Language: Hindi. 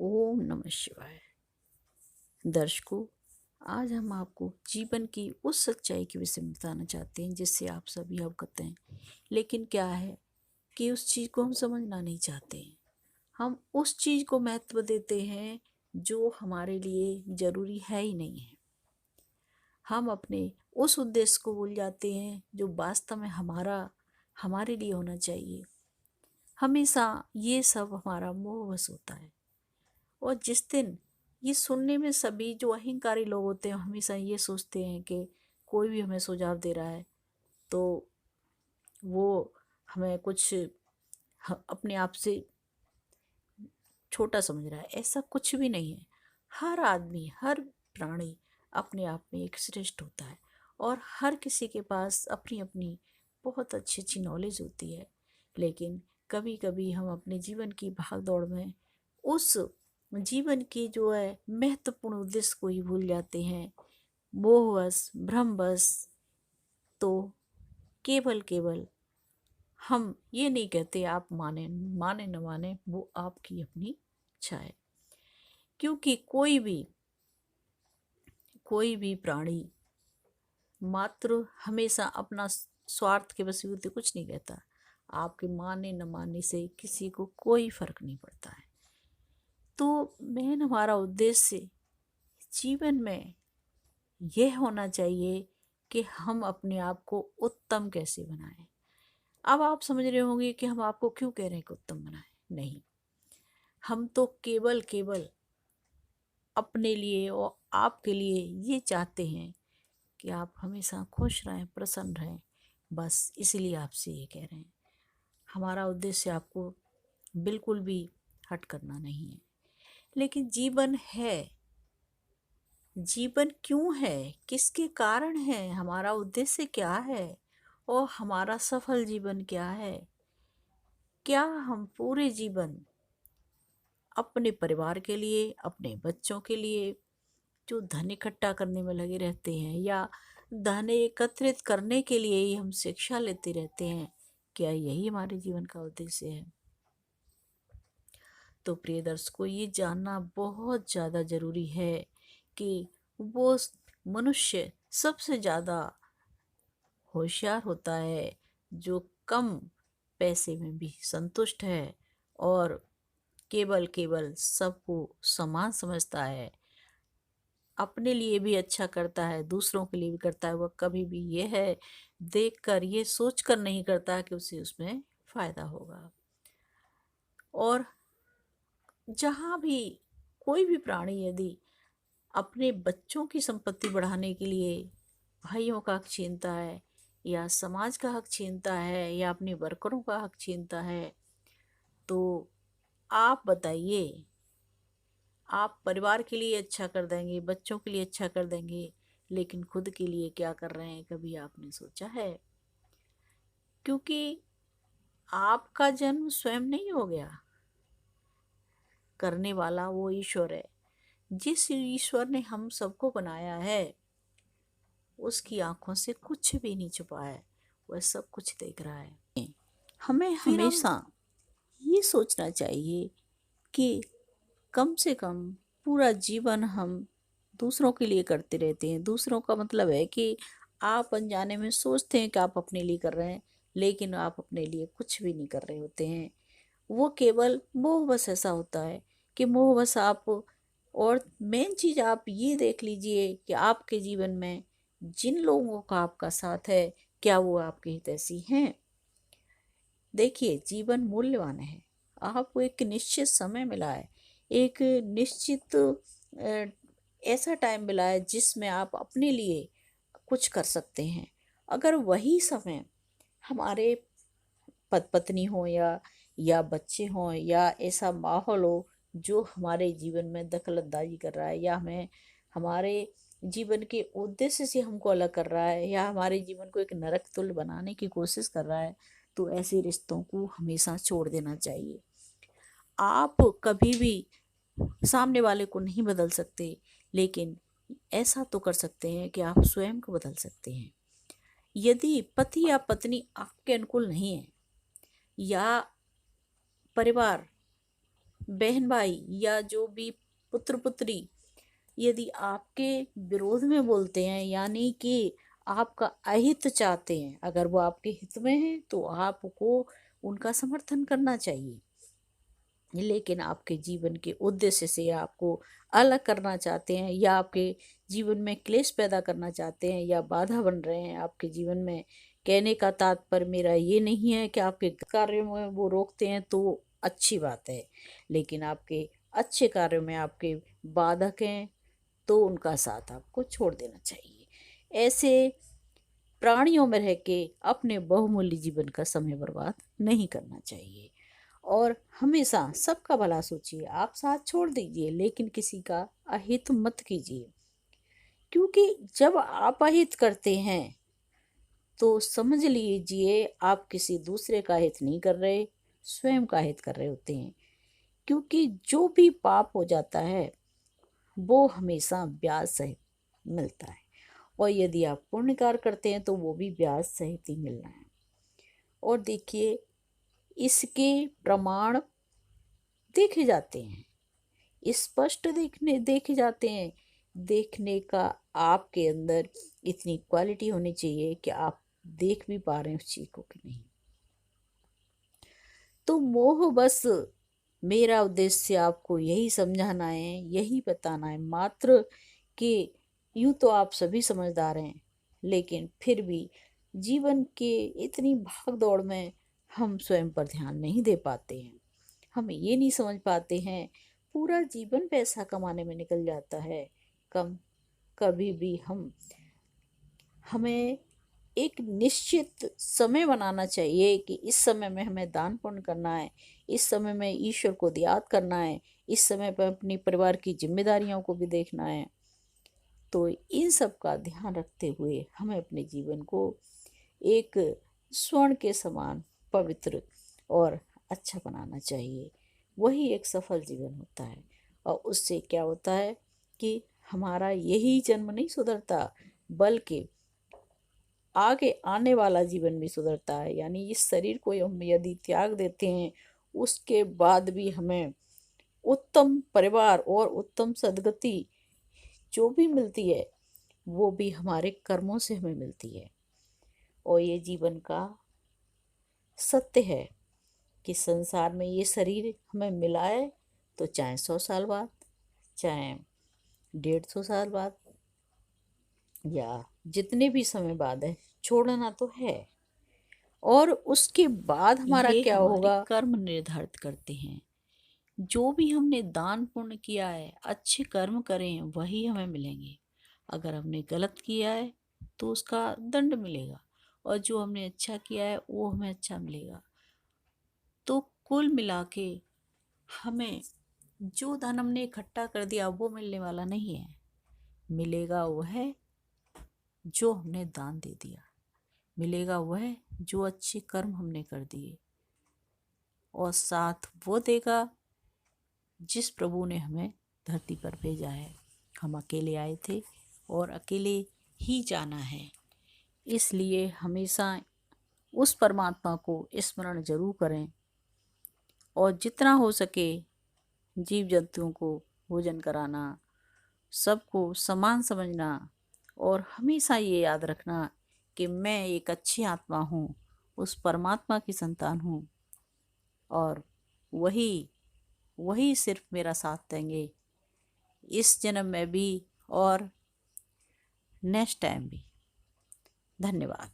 ओम नमः शिवाय। दर्शकों, आज हम आपको जीवन की उस सच्चाई के विषय में बताना चाहते हैं जिससे आप सभी अवगत हैं। लेकिन क्या है कि उस चीज़ को हम समझना नहीं चाहते हैं। हम उस चीज़ को महत्व देते हैं जो हमारे लिए ज़रूरी है ही नहीं है। हम अपने उस उद्देश्य को भूल जाते हैं जो वास्तव में हमारे लिए होना चाहिए। हमेशा ये सब हमारा मोहवश होता है। और जिस दिन ये सुनने में सभी जो अहंकारी लोग होते हैं हमेशा ये सोचते हैं कि कोई भी हमें सुझाव दे रहा है तो वो हमें कुछ अपने आप से छोटा समझ रहा है। ऐसा कुछ भी नहीं है। हर आदमी, हर प्राणी अपने आप में एक श्रेष्ठ होता है और हर किसी के पास अपनी अपनी बहुत अच्छी अच्छी नॉलेज होती है। लेकिन कभी कभी हम अपने जीवन की भाग दौड़ में उस जीवन की जो है महत्वपूर्ण उद्देश्य को ही भूल जाते हैं। मोहवश, भ्रमवश। तो केवल केवल हम ये नहीं कहते आप माने माने न माने, वो आपकी अपनी इच्छा है। क्योंकि कोई भी प्राणी मात्र हमेशा अपना स्वार्थ के वशीभूत कुछ नहीं कहता। आपके मानने न मानने से किसी को कोई फर्क नहीं पड़ता है। तो मेन हमारा उद्देश्य जीवन में यह होना चाहिए कि हम अपने आप को उत्तम कैसे बनाएं। अब आप समझ रहे होंगे कि हम आपको क्यों कह रहे हैं कि उत्तम बनाएं। नहीं, हम तो केवल केवल अपने लिए और आपके लिए ये चाहते हैं कि आप हमेशा खुश रहें, प्रसन्न रहें। बस इसलिए आपसे ये कह रहे हैं। हमारा उद्देश्य आपको बिल्कुल भी हट करना नहीं है। लेकिन जीवन है, जीवन क्यों है, किसके कारण है, हमारा उद्देश्य क्या है और हमारा सफल जीवन क्या है। क्या हम पूरे जीवन अपने परिवार के लिए, अपने बच्चों के लिए जो धन इकट्ठा करने में लगे रहते हैं या धन एकत्रित करने के लिए ही हम शिक्षा लेते रहते हैं, क्या यही हमारे जीवन का उद्देश्य है? तो प्रिय दर्शकों, ये जानना बहुत ज़्यादा ज़रूरी है कि वो मनुष्य सबसे ज़्यादा होशियार होता है जो कम पैसे में भी संतुष्ट है और केवल केवल सबको समान समझता है, अपने लिए भी अच्छा करता है, दूसरों के लिए भी करता है। वह कभी भी ये है देखकर, ये सोचकर नहीं करता कि उसे उसमें फायदा होगा। और जहाँ भी कोई भी प्राणी यदि अपने बच्चों की संपत्ति बढ़ाने के लिए भाइयों का हक छीनता है या समाज का हक छीनता है या अपने वर्करों का हक छीनता है, तो आप बताइए, आप परिवार के लिए अच्छा कर देंगे, बच्चों के लिए अच्छा कर देंगे, लेकिन खुद के लिए क्या कर रहे हैं, कभी आपने सोचा है? क्योंकि आपका जन्म स्वयं नहीं हो गया, करने वाला वो ईश्वर है। जिस ईश्वर ने हम सबको बनाया है उसकी आंखों से कुछ भी नहीं छुपा है, वह सब कुछ देख रहा है। हमें फिर हम हमेशा ये सोचना चाहिए कि कम से कम पूरा जीवन हम दूसरों के लिए करते रहते हैं। दूसरों का मतलब है कि आप अनजाने में सोचते हैं कि आप अपने लिए कर रहे हैं, लेकिन आप अपने लिए कुछ भी नहीं कर रहे होते हैं। वो केवल मोहवश ऐसा होता है कि मोहवश आप। और मेन चीज़ आप ये देख लीजिए कि आपके जीवन में जिन लोगों का आपका साथ है, क्या वो आपके हितैषी हैं? देखिए, जीवन मूल्यवान है। आपको एक निश्चित समय मिला है, एक निश्चित ऐसा टाइम मिला है जिसमें आप अपने लिए कुछ कर सकते हैं। अगर वही समय हमारे पत्नी हो या बच्चे हों या ऐसा माहौल हो जो हमारे जीवन में दखलंदाजी कर रहा है या हमें हमारे जीवन के उद्देश्य से हमको अलग कर रहा है या हमारे जीवन को एक नरक तुल्य बनाने की कोशिश कर रहा है, तो ऐसे रिश्तों को हमेशा छोड़ देना चाहिए। आप कभी भी सामने वाले को नहीं बदल सकते, लेकिन ऐसा तो कर सकते हैं कि आप स्वयं को बदल सकते हैं। यदि पति या पत्नी आपके अनुकूल नहीं है या परिवार बहन भाई या जो भी पुत्र पुत्री यदि आपके विरोध में बोलते हैं, यानी कि आपका अहित चाहते हैं, अगर वो आपके हित में है तो आपको उनका समर्थन करना चाहिए। लेकिन आपके जीवन के उद्देश्य से आपको अलग करना चाहते हैं, या आपके जीवन में क्लेश पैदा करना चाहते हैं, या बाधा बन रहे हैं आपके जीवन में, कहने का तात्पर्य मेरा ये नहीं है कि आपके कार्यों में वो रोकते हैं तो अच्छी बात है, लेकिन आपके अच्छे कार्यों में आपके बाधक हैं तो उनका साथ आपको छोड़ देना चाहिए। ऐसे प्राणियों में रह के अपने बहुमूल्य जीवन का समय बर्बाद नहीं करना चाहिए, और हमेशा सबका भला सोचिए। आप साथ छोड़ दीजिए लेकिन किसी का अहित मत कीजिए, क्योंकि जब आप अहित करते हैं तो समझ लीजिए आप किसी दूसरे का हित नहीं कर रहे, स्वयं का हित कर रहे होते हैं। क्योंकि जो भी पाप हो जाता है वो हमेशा ब्याज सहित मिलता है, और यदि आप पुण्य कार्य करते हैं तो वो भी ब्याज सहित ही मिलना है। और देखिए, इसके प्रमाण देखे जाते हैं, स्पष्ट देखे जाते हैं। देखने का आपके अंदर इतनी क्वालिटी होनी चाहिए कि आप देख भी पा रहे हैं उस चीज को कि नहीं। तो मोह बस मेरा उद्देश्य आपको यही समझाना है, यही बताना है मात्र कि यूं तो आप सभी समझदार हैं, लेकिन फिर भी जीवन के इतनी भाग दौड़ में हम स्वयं पर ध्यान नहीं दे पाते हैं। हम ये नहीं समझ पाते हैं, पूरा जीवन पैसा कमाने में निकल जाता है। कम कभी भी हमें एक निश्चित समय बनाना चाहिए कि इस समय में हमें दान पुण्य करना है, इस समय में ईश्वर को याद करना है, इस समय पर अपनी परिवार की जिम्मेदारियों को भी देखना है। तो इन सब का ध्यान रखते हुए हमें अपने जीवन को एक स्वर्ण के समान पवित्र और अच्छा बनाना चाहिए। वही एक सफल जीवन होता है। और उससे क्या होता है कि हमारा यही जन्म नहीं सुधरता, बल्कि आगे आने वाला जीवन भी सुधरता है। यानी इस शरीर को हम यदि त्याग देते हैं, उसके बाद भी हमें उत्तम परिवार और उत्तम सद्गति जो भी मिलती है वो भी हमारे कर्मों से हमें मिलती है। और ये जीवन का सत्य है कि संसार में ये शरीर हमें मिला है तो चाहे 100 साल बाद, चाहे 150 साल बाद, या जितने भी समय बाद है, छोड़ना तो है। और उसके बाद हमारा क्या होगा, कर्म निर्धारित करते हैं। जो भी हमने दान पुण्य किया है, अच्छे कर्म करें, वही हमें मिलेंगे। अगर हमने गलत किया है तो उसका दंड मिलेगा, और जो हमने अच्छा किया है वो हमें अच्छा मिलेगा। तो कुल मिला के हमें जो धन हमने इकट्ठा कर दिया वो मिलने वाला नहीं है। मिलेगा वह जो हमने दान दे दिया, मिलेगा वह जो अच्छे कर्म हमने कर दिए, और साथ वो देगा जिस प्रभु ने हमें धरती पर भेजा है। हम अकेले आए थे और अकेले ही जाना है। इसलिए हमेशा उस परमात्मा को स्मरण जरूर करें, और जितना हो सके जीव जंतुओं को भोजन कराना, सबको समान समझना, और हमेशा ये याद रखना कि मैं एक अच्छी आत्मा हूँ, उस परमात्मा की संतान हूँ, और वही वही सिर्फ मेरा साथ देंगे इस जन्म में भी और नेक्स्ट टाइम भी। धन्यवाद।